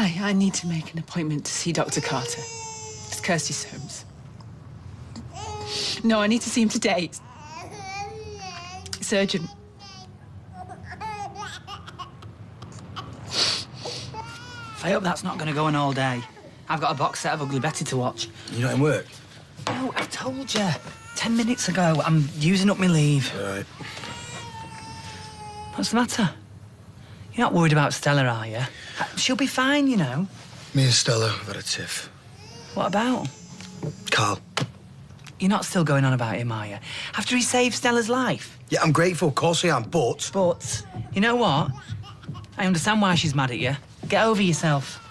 Hi, I need to make an appointment to see Dr. Carter. It's Kirsty Soames. No, I need to see him today. It's urgent. I hope that's not going to go on all day. I've got a box set of Ugly Betty to watch. You're not in work? No, I told you. 10 minutes ago, I'm using up my leave. All right. What's the matter? You're not worried about Stella, are you? She'll be fine, you know. Me and Stella have had a tiff. What about? Carl. You're not still going on about him, are you? After he saved Stella's life? Yeah, I'm grateful, of course I am, but... But, you know what? I understand why she's mad at you. Get over yourself.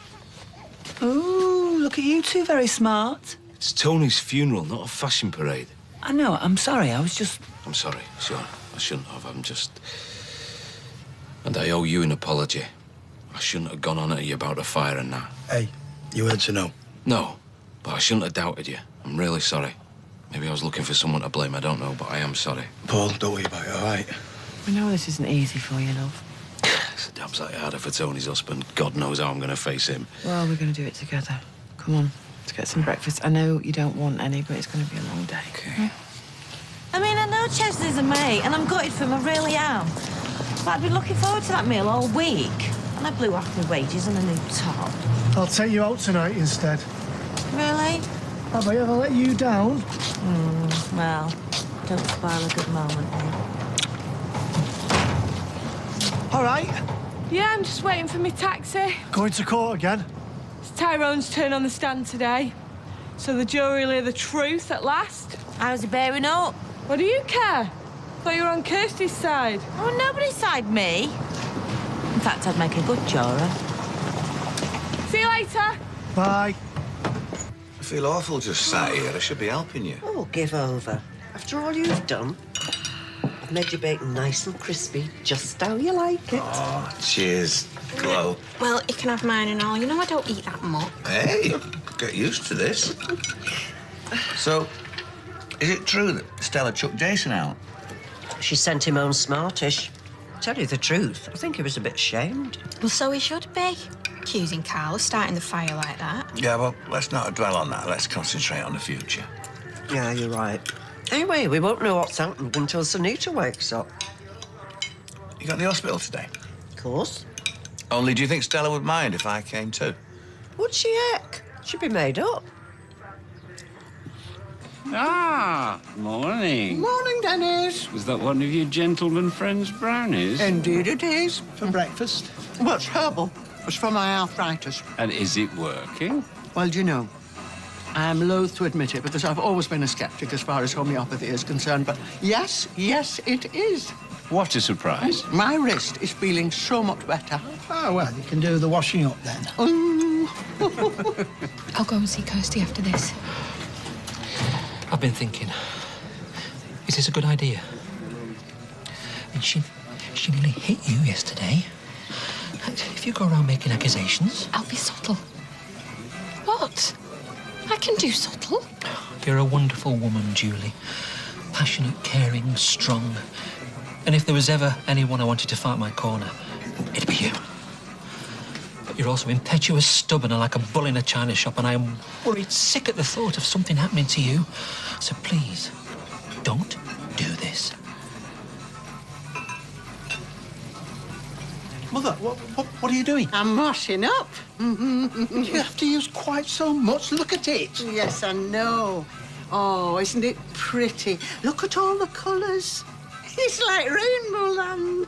Ooh, look at you two, very smart. It's Tony's funeral, not a fashion parade. I know, I'm sorry, I was just... I'm sorry, Sean. I shouldn't have. I'm just... And I owe you an apology. I shouldn't have gone on at you about the fire and that. Hey, you weren't to know. No, but I shouldn't have doubted you. I'm really sorry. Maybe I was looking for someone to blame, I don't know, but I am sorry. Paul, don't worry about it, all right? I know this isn't easy for you, love. It's a damn sight harder for Tony's husband. God knows how I'm going to face him. Well, we're going to do it together. Come on, let's get some breakfast. I know you don't want any, but it's going to be a long day. Okay. I mean, I know Chesley's a mate, and I'm gutted for him, I really am. But I've been looking forward to that meal all week. And I blew off my wages on a new top. I'll take you out tonight instead. Really? Have I ever let you down? Well, don't spoil a good moment, eh? All right. Yeah, I'm just waiting for my taxi. Going to court again? It's Tyrone's turn on the stand today. So the jury will hear the truth at last. How's he bearing up? What do you care? Thought you were on Kirsty's side. Oh, nobody's side me. In fact, I'd make a good juror. See you later. Bye. I feel awful just sat here. I should be helping you. Oh, give over. After all you've done, I've made your bacon nice and crispy, just how you like it. Oh, cheers, Chloe. Well, you can have mine and all. You know I don't eat that much. Hey, get used to this. So, is it true that Stella chucked Jason out? She sent him home smartish. Tell you the truth, I think he was a bit ashamed. Well, so he should be. Accusing Carl of starting the fire like that. Yeah, well, let's not dwell on that. Let's concentrate on the future. Yeah, you're right. Anyway, we won't know what's happened until Sunita wakes up. You got the hospital today? Of course. Only, do you think Stella would mind if I came too? Would she heck? She'd be made up. Ah, morning. Morning, Dennis. Was that one of your gentleman friends' brownies? Indeed it is, for breakfast. Well, it's herbal. It's for my arthritis. And is it working? Well, do you know, I am loath to admit it because I've always been a skeptic as far as homeopathy is concerned, but yes, it is. What a surprise. My wrist is feeling so much better. Oh, well, you can do the washing up then. Ooh. I'll go and see Kirsty after this. I've been thinking, is this a good idea? I mean, she nearly hit you yesterday. If you go around making accusations... I'll be subtle. What? I can do subtle. You're a wonderful woman, Julie. Passionate, caring, strong. And if there was ever anyone I wanted to fight my corner, it'd be you. But you're also impetuous, stubborn, and like a bull in a china shop, and I am worried sick at the thought of something happening to you. So please, don't do this. Mother, what are you doing? I'm washing up. You have to use quite so much. Look at it. Yes, I know. Oh, isn't it pretty? Look at all the colours. It's like rainbow land.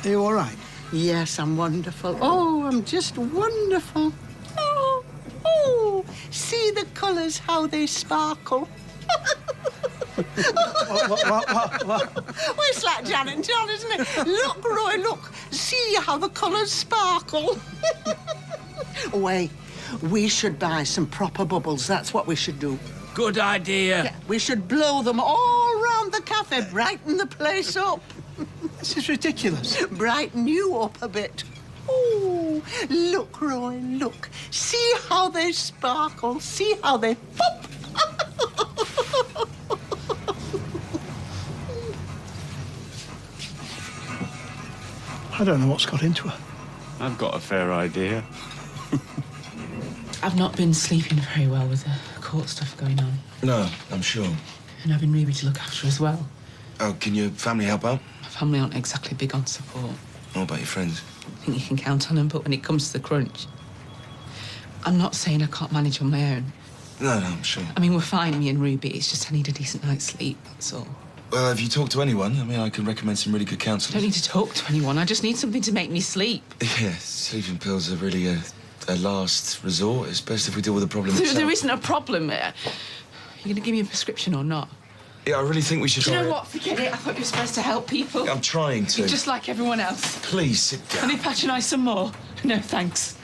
Are you all right? Yes, I'm wonderful. Oh, I'm just wonderful. Oh, see the colours, how they sparkle. What? Well, it's like Janet and John, isn't it? Look, Roy, look. See how the colours sparkle. Wait, we should buy some proper bubbles. That's what we should do. Good idea. Yeah, we should blow them all round the cafe, brighten the place up. This is ridiculous. Brighten you up a bit. Oh, look, Roy, look. See how they sparkle. See how they pop. I don't know what's got into her. I've got a fair idea. I've not been sleeping very well with the court stuff going on. No, I'm sure. And having Ruby to look after as well. Oh, can your family help out? My family aren't exactly big on support. What about your friends? I think you can count on them, but when it comes to the crunch... I'm not saying I can't manage on my own. No, I'm sure. I mean, we're fine, me and Ruby. It's just I need a decent night's sleep, that's all. Well, have you talked to anyone? I mean, I can recommend some really good I counsellors. don't need to talk to anyone. I just need something to make me sleep. Yeah, sleeping pills are really a last resort. It's best if we deal with the problem There itself. isn't a problem there. You're going to give me a prescription or not? Yeah, I really think we should Do you try know it. what? Forget it. I thought you were supposed to help people. I'm trying to. You're just like everyone else. Please, sit down. Can you patronise some more? No, thanks.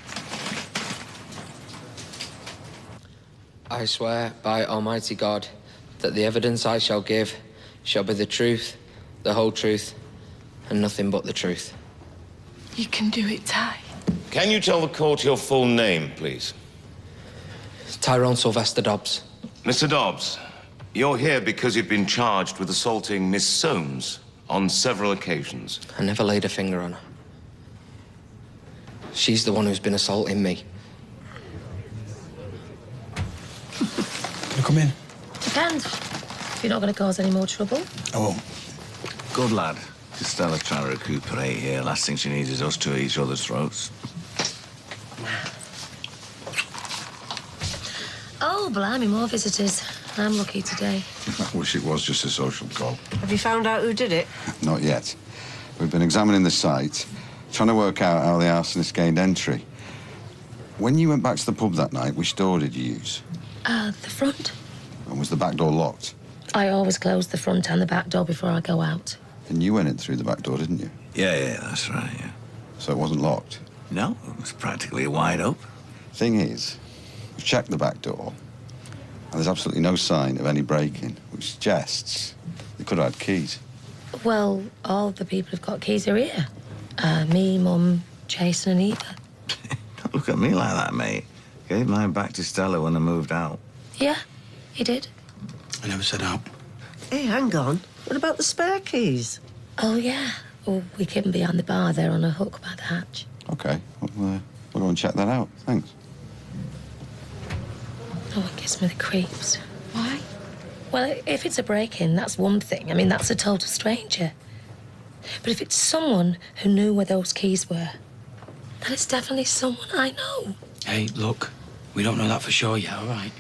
I swear by Almighty God that the evidence I shall give shall be the truth, the whole truth, and nothing but the truth. You can do it, Ty. Can you tell the court your full name, please? Tyrone Sylvester Dobbs. Mr. Dobbs, you're here because you've been charged with assaulting Miss Soames on several occasions. I never laid a finger on her. She's the one who's been assaulting me. Can I come in? Depends. If you're not going to cause any more trouble. I won't. Good lad. Costello trying to recuperate here. Last thing she needs is us to each other's throats. Oh, blimey, more visitors. I'm lucky today. I wish it was just a social call. Have you found out who did it? Not yet. We've been examining the site, trying to work out how the arsonist gained entry. When you went back to the pub that night, which door did you use? The front. And was the back door locked? I always close the front and the back door before I go out. And you went in through the back door, didn't you? Yeah, that's right, yeah. So it wasn't locked? No, it was practically wide open. Thing is, we've checked the back door, and there's absolutely no sign of any break-in, which suggests they could have had keys. Well, all the people who've got keys are here. Me, Mum, Jason and Eva. Don't look at me like that, mate. Gave mine back to Stella when I moved out. Yeah, he did. I never said out. Hey, hang on. What about the spare keys? Oh, yeah. Oh, we keep them behind the bar there on a hook by the hatch. OK, we'll go and check that out. Thanks. Oh, it gives me the creeps. Why? Well, if it's a break-in, that's one thing. I mean, that's a total stranger. But if it's someone who knew where those keys were, then it's definitely someone I know. Hey, look, we don't know that for sure yet, all right?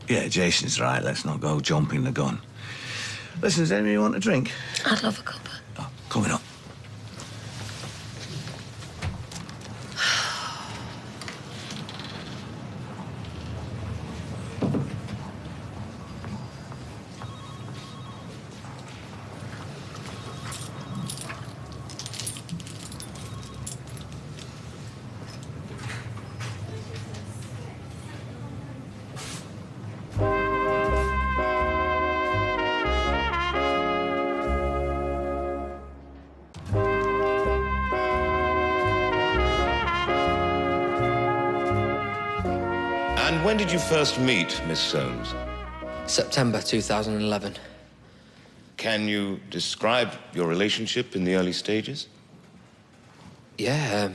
Yeah, Jason's right. Let's not go jumping the gun. Listen, does anybody want a drink? I'd love a cuppa. Oh, coming up. And when did you first meet Miss Soames? September 2011. Can you describe your relationship in the early stages? Yeah,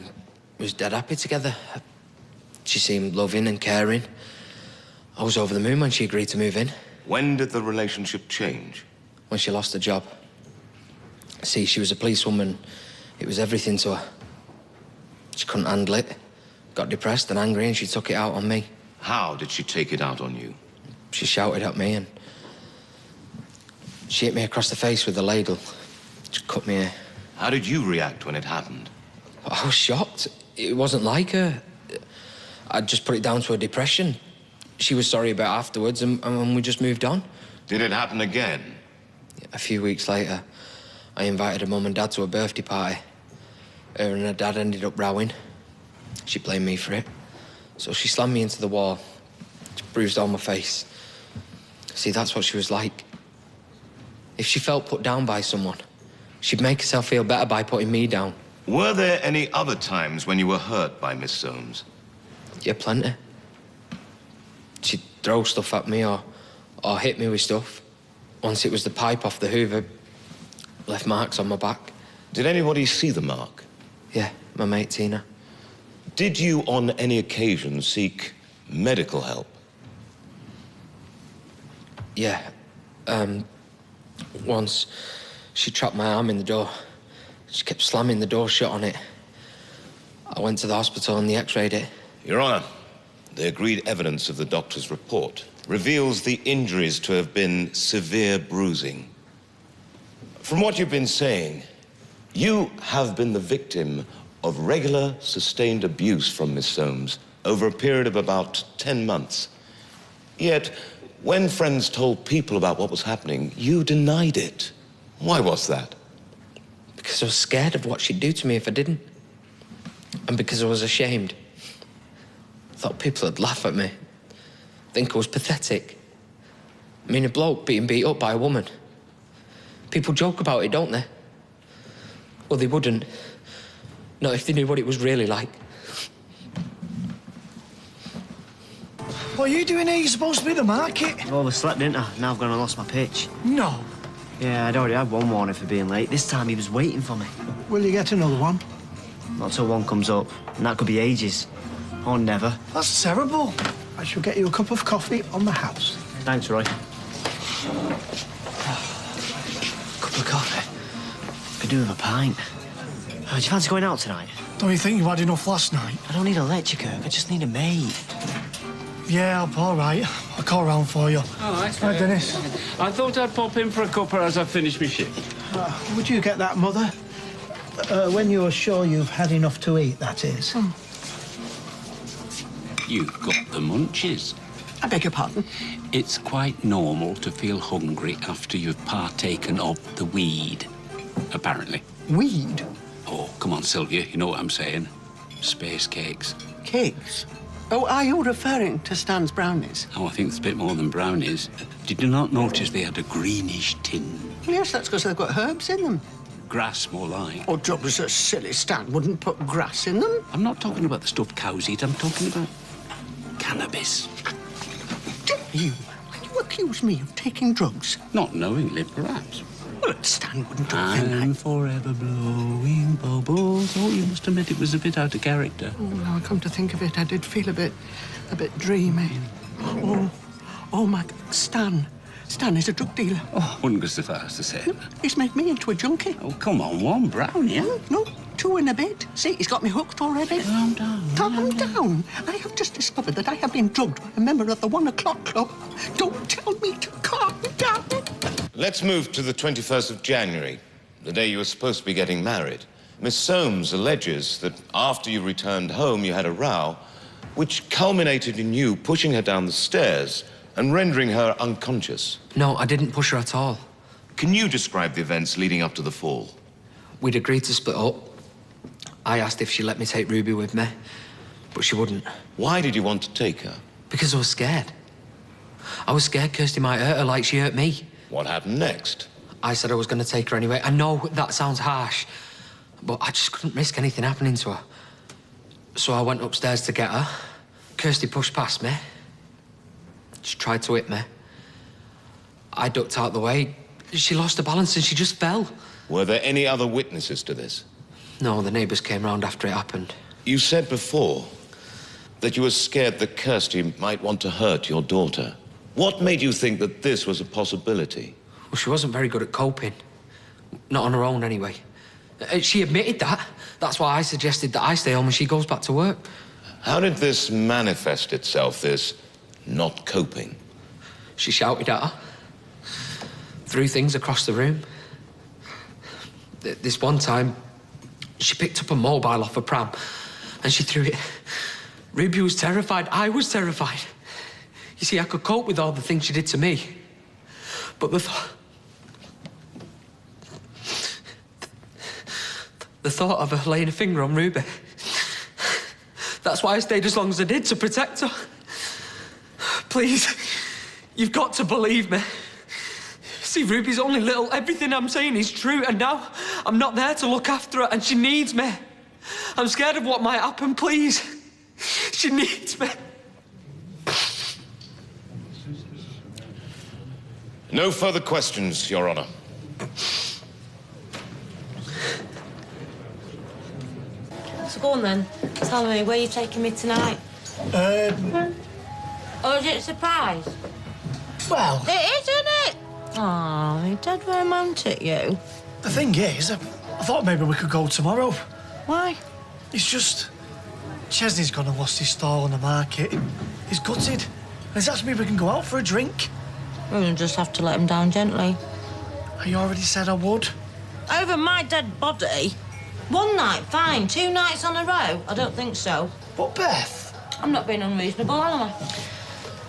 we was dead happy together. She seemed loving and caring. I was over the moon when she agreed to move in. When did the relationship change? When she lost her job. See, she was a policewoman. It was everything to her. She couldn't handle it. Got depressed and angry, and she took it out on me. How did she take it out on you? She shouted at me, and she hit me across the face with a ladle. She cut me here. How did you react when it happened? I was shocked. It wasn't like her. I just put it down to her depression. She was sorry about it afterwards, and we just moved on. Did it happen again? A few weeks later, I invited her mum and dad to a birthday party. Her and her dad ended up rowing. She blamed me for it. So she slammed me into the wall. She bruised all my face. See, that's what she was like. If she felt put down by someone, she'd make herself feel better by putting me down. Were there any other times when you were hurt by Miss Soames? Yeah, plenty. She'd throw stuff at me or hit me with stuff. Once it was the pipe off the Hoover, left marks on my back. Did anybody see the mark? Yeah, my mate Tina. Did you, on any occasion, seek Medical help? Yeah. Once, she trapped my arm in the door. She kept slamming the door shut on it. I went to the hospital and they x-rayed it. Your Honour, the agreed evidence of the doctor's report reveals the injuries to have been severe bruising. From what you've been saying, you have been the victim of regular, sustained abuse from Miss Soames over a period of about 10 months. Yet, when friends told people about what was happening, you denied it. Why was that? Because I was scared of what she'd do to me if I didn't. And because I was ashamed. I thought people would laugh at me. Think I was pathetic. I mean, a bloke being beat up by a woman. People joke about it, don't they? Well, they wouldn't. Not if they knew what it was really like. What are you doing here? You're supposed to be at the market. I overslept, didn't I? Now I've gone and lost my pitch. No. Yeah, I'd already had one warning for being late. This time he was waiting for me. Will you get another one? Not till one comes up, and that could be ages. Or never. That's terrible. I shall get you a cup of coffee on the house. Thanks, Roy. Cup of coffee. Could do with a pint. Do you fancy going out tonight? Don't you think you had enough last night? I don't need a lecture, Kirk. I just need a mate. Yeah, all right. I'll call round for you. Oh, that's Right, Dennis. I thought I'd pop in for a cuppa as I finished my shift. Would you get that, Mother? When you're sure you've had enough to eat, that is. You've got the munchies. I beg your pardon? It's quite normal to feel hungry after you've partaken of the weed, apparently. Weed? Oh, come on, Sylvia, you know what I'm saying. Space cakes. Cakes? Oh, are you referring to Stan's brownies? Oh, I think it's a bit more than brownies. Did you not notice they had a greenish tint? Yes, that's because they've got herbs in them. Grass, more like. Oh, Drubbers, a silly Stan wouldn't put grass in them. I'm not talking about the stuff cows eat. I'm talking about cannabis. You accuse me of taking drugs? Not knowingly, perhaps. Well, Stan wouldn't do a thing like... I'm forever blowing bubbles. Oh, you must admit it was a bit out of character. Oh, now I come to think of it, I did feel a bit dreamy. Oh, my... Stan is a drug dealer. Oh, wouldn't go so far as to say that. He's made me into a junkie. Oh, come on, one brownie, yeah? No, 2 and a bit. See, he's got me hooked already. Calm down. Calm down. I have just discovered that I have been drugged by a member of the 1 o'clock club. Don't tell me to calm down. Let's move to the 21st of January, the day you were supposed to be getting married. Miss Soames alleges that after you returned home, you had a row, which culminated in you pushing her down the stairs and rendering her unconscious. No, I didn't push her at all. Can you describe the events leading up to the fall? We'd agreed to split up. I asked if she'd let me take Ruby with me, but she wouldn't. Why did you want to take her? Because I was scared. I was scared Kirsty might hurt her like she hurt me. What happened next? I said I was going to take her anyway. I know that sounds harsh, but I just couldn't risk anything happening to her. So I went upstairs to get her. Kirsty pushed past me. She tried to hit me. I ducked out the way. She lost her balance and she just fell. Were there any other witnesses to this? No, the neighbours came round after it happened. You said before that you were scared that Kirsty might want to hurt your daughter. What made you think that this was a possibility? Well, she wasn't very good at coping. Not on her own, anyway. She admitted that. That's why I suggested that I stay home when she goes back to work. How did this manifest itself, this not coping? She shouted at her. Threw things across the room. This one time, she picked up a mobile off a pram and she threw it. Ruby was terrified. I was terrified. You see, I could cope with all the things she did to me. But the thought of her laying a finger on Ruby. That's why I stayed as long as I did, to protect her. Please, you've got to believe me. See, Ruby's only little. Everything I'm saying is true, and now I'm not there to look after her, and she needs me. I'm scared of what might happen, please. She needs me. No further questions, Your Honour. So go on then. Tell me, where are you taking me tonight? Or is it a surprise? Well... It is, isn't it? Oh, you're dead romantic, you. The thing is, I thought maybe we could go tomorrow. Why? It's just... Chesney's gone and lost his stall on the market. He's gutted. And he's asked me if we can go out for a drink. We're going to just have to let him down gently. You already said I would. Over my dead body? One night, fine. 2 nights on a row? I don't think so. But, Beth... I'm not being unreasonable, am I?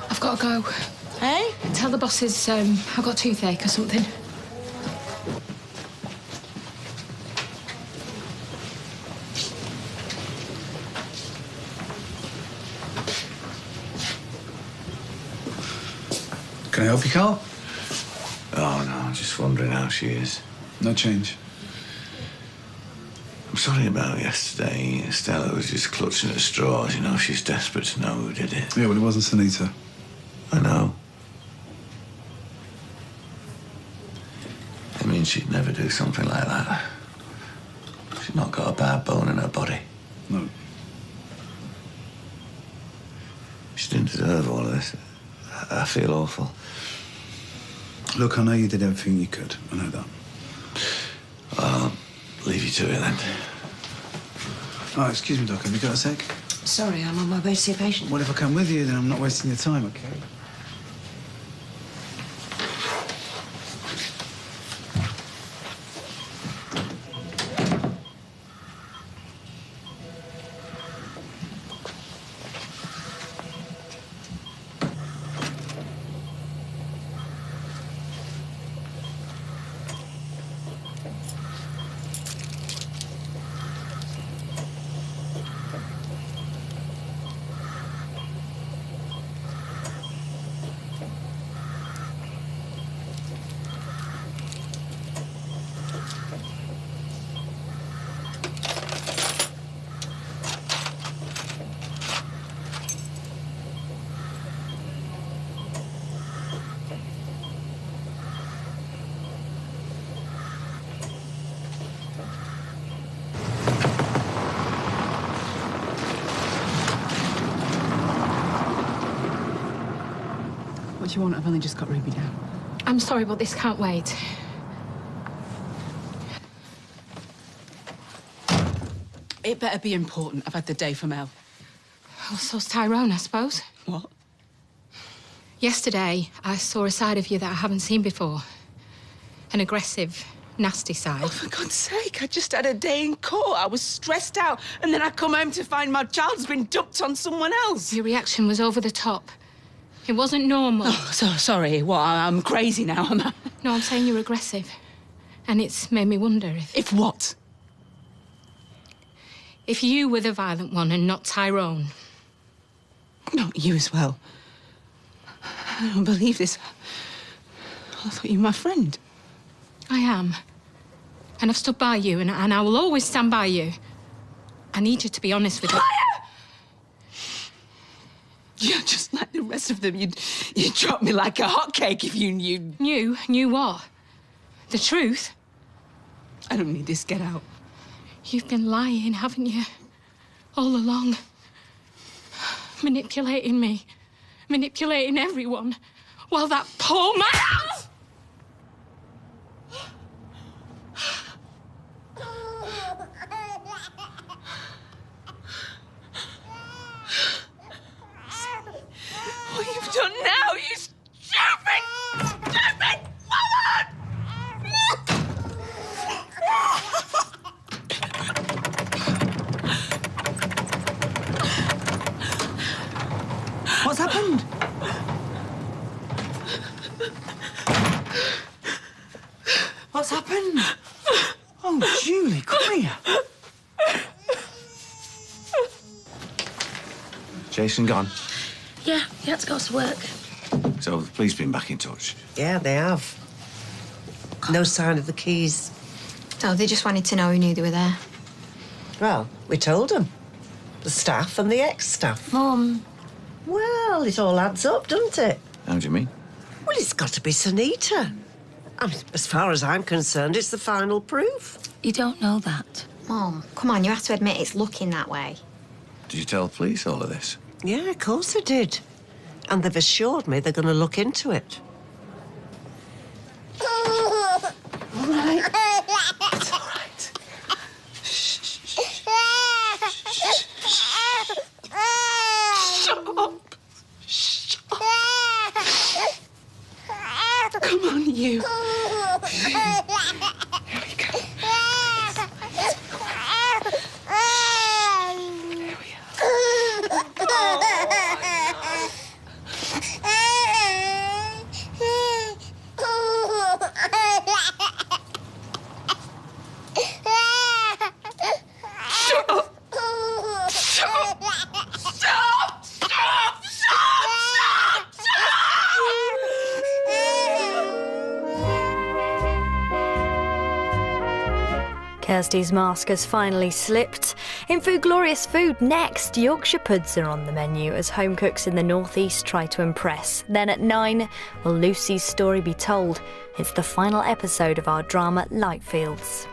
I've got to go. Hey? Tell the bosses I've got toothache or something. Can I help you, Carl? Oh, no, I'm just wondering how she is. No change. I'm sorry about yesterday. Stella was just clutching at straws. You know, she's desperate to know who did it. Yeah, well, it wasn't Sunita. I know. I mean, she'd never do something like that. She's not got a bad bone in her body. No. She didn't deserve all of this. I feel awful. Look, I know you did everything you could. I know that. I'll leave you to it then. Oh, excuse me, Doc. Have you got a sec? Sorry, I'm on my way to see a patient. Well, if I come with you, then I'm not wasting your time, OK? What do you want? I've only just got Ruby down. I'm sorry, but this can't wait. It better be important. I've had the day from Elle. Oh, so's Tyrone, I suppose. What? Yesterday, I saw a side of you that I haven't seen before. An aggressive, nasty side. Oh, for God's sake, I just had a day in court. I was stressed out, and then I come home to find my child's been dumped on someone else. Your reaction was over the top. It wasn't normal. Oh, so sorry. What, I'm crazy now, am I? No, I'm saying you're aggressive. And it's made me wonder if... If what? If you were the violent one and not Tyrone. Not you as well. I don't believe this. I thought you were my friend. I am. And I've stood by you, and I will always stand by you. I need you to be honest with me. You're just like the rest of them. You'd drop me like a hotcake if you knew. Knew what? The truth? I don't need this. Get out. You've been lying, haven't you? All along. Manipulating me. Manipulating everyone. While that poor man... What you've done now, you stupid woman! What's happened? What's happened? Oh, Julie, come here. Jason gone? Yeah, he had to go to work. So the police been back in touch? Yeah, they have. No sign of the keys. Oh, they just wanted to know who knew they were there. Well, we told them. The staff and the ex-staff. Mum. Well, it all adds up, doesn't it? How do you mean? Well, it's got to be Sunita. I mean, as far as I'm concerned, it's the final proof. You don't know that. Mum, come on, you have to admit it's looking that way. Did you tell the police all of this? Yeah, of course I did. And they've assured me they're going to look into it. All right. It's all right. Shut up. Shut up. Come on, you. Here we go. Kirsty's mask has finally slipped. In Food Glorious Food next, Yorkshire puds are on the menu as home cooks in the northeast try to impress. Then at 9, will Lucy's story be told? It's the final episode of our drama Lightfields.